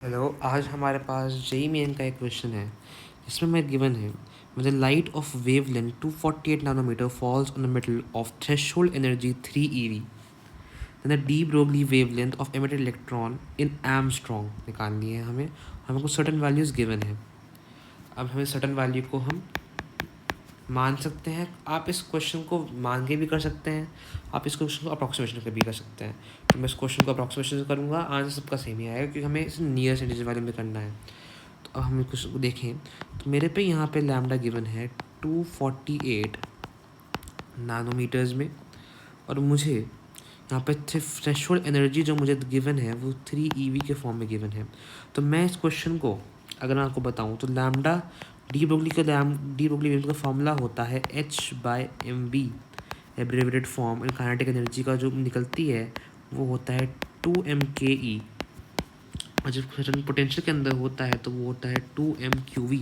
Hello, आज हमारे पास JEE main का एक क्वेश्चन है जिसमें मैं गिवन है when the light of wavelength 248 nanometer falls on the metal of threshold energy 3 eV, then the de Broglie wavelength of emitted electron in Armstrong निकालनी है हमें कुछ सर्टन वैल्यूज़ गिवन है। अब हमें सर्टन वैल्यू को हम मान सकते हैं। आप इस क्वेश्चन को मान के भी कर सकते हैं, आप इस क्वेश्चन को अप्रॉक्सीमेशन कर भी कर सकते हैं। तो मैं इस क्वेश्चन को अप्रॉक्सीमेशन से करूँगा, आंसर सबका सेम ही आएगा क्योंकि हमें इसे नियर इंटीजर वैल्यू में करना है। तो अब हम कुछ देखें तो मेरे पे यहाँ पे लैम्डा गिवन है 248 नैनोमीटर्स में, और मुझे यहाँ पे थ्रेशोल्ड एनर्जी जो मुझे गिवन है वो 3 EV के फॉर्म में गिवन है। तो मैं इस क्वेश्चन को अगर मैं आपको बताऊँ तो लैम्डा डी ब्रोगली वेव का फॉर्मूला होता है H/mv, abbreviated form in kinetic energy का जो निकलती है वो होता है 2mke, और जब सर्टन पोटेंशियल के अंदर होता है तो वो होता है 2mqv।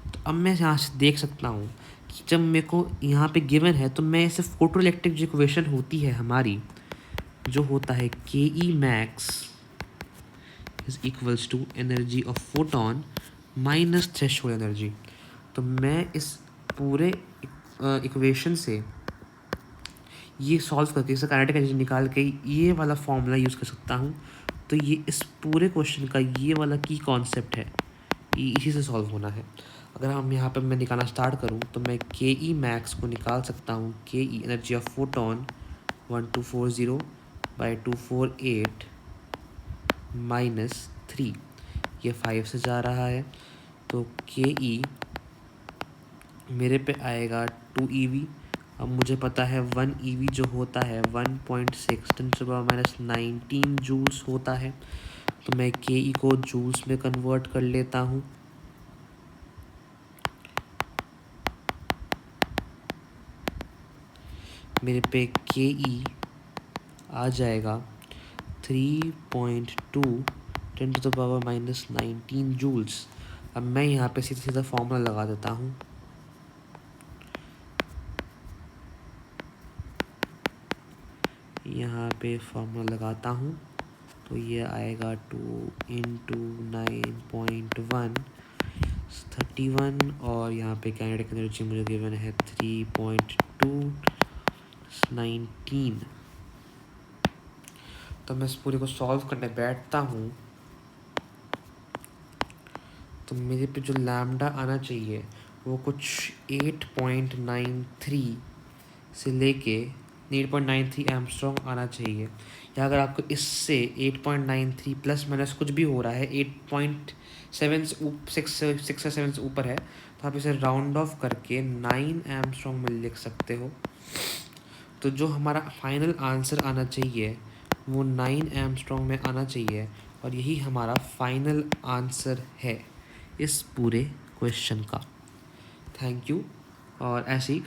तो अब मैं यहाँ से देख सकता हूँ कि जब मेरे को यहाँ पे गिवन है तो मैं इसे फोटो इलेक्ट्रिक जो इक्वेशन होती है हमारी, जो होता है ke max is equals to energy of photon minus threshold energy. तो मैं इस पूरे इक्वेशन से ये सॉल्व करके इसका काइनेटिक एनर्जी निकाल के ये वाला फॉर्मूला यूज़ कर सकता हूँ। तो ये इस पूरे क्वेश्चन का ये वाला की कॉन्सेप्ट है, ये इसी से सॉल्व होना है। अगर हम यहाँ पर मैं निकालना स्टार्ट करूँ तो मैं के ई मैक्स को निकाल सकता हूँ। के ई एनर्जी ऑफ फोटोन 1240/248 माइनस 3, ये 5 से जा रहा है तो के ई मेरे पे आएगा 2 EV। अब मुझे पता है 1 EV जो होता है 1.6 10⁻19 जूल्स होता है। तो मैं के ई को जूल्स में कन्वर्ट कर लेता हूँ। मेरे पे के ई आ जाएगा 3.2 10⁻19 जूल्स। अब मैं यहाँ पे सीधा सीधा फॉर्मूला लगा देता हूँ। यहाँ पे फॉर्मूला लगाता हूँ तो ये आएगा 2 × 9.1 31, और यहाँ पे काइनेटिक एनर्जी मुझे गिवन है 3.219। तो मैं इस पूरे को सॉल्व करने बैठता हूँ तो मेरे पे जो लैम्डा आना चाहिए वो कुछ 8.93 से लेके 8.93 एम्स्ट्रॉन्ग आना चाहिए। या अगर आपको इससे 8.93 प्लस माइनस कुछ भी हो रहा है 8.7 से 6 या 7 से ऊपर है तो आप इसे राउंड ऑफ करके 9 एम्स्ट्रॉन्ग में लिख सकते हो। तो जो हमारा फाइनल आंसर आना चाहिए वो 9 एम्स्ट्रॉन्ग में आना चाहिए, और यही हमारा फाइनल आंसर है इस पूरे क्वेश्चन का। थैंक यू, और ऐसे ही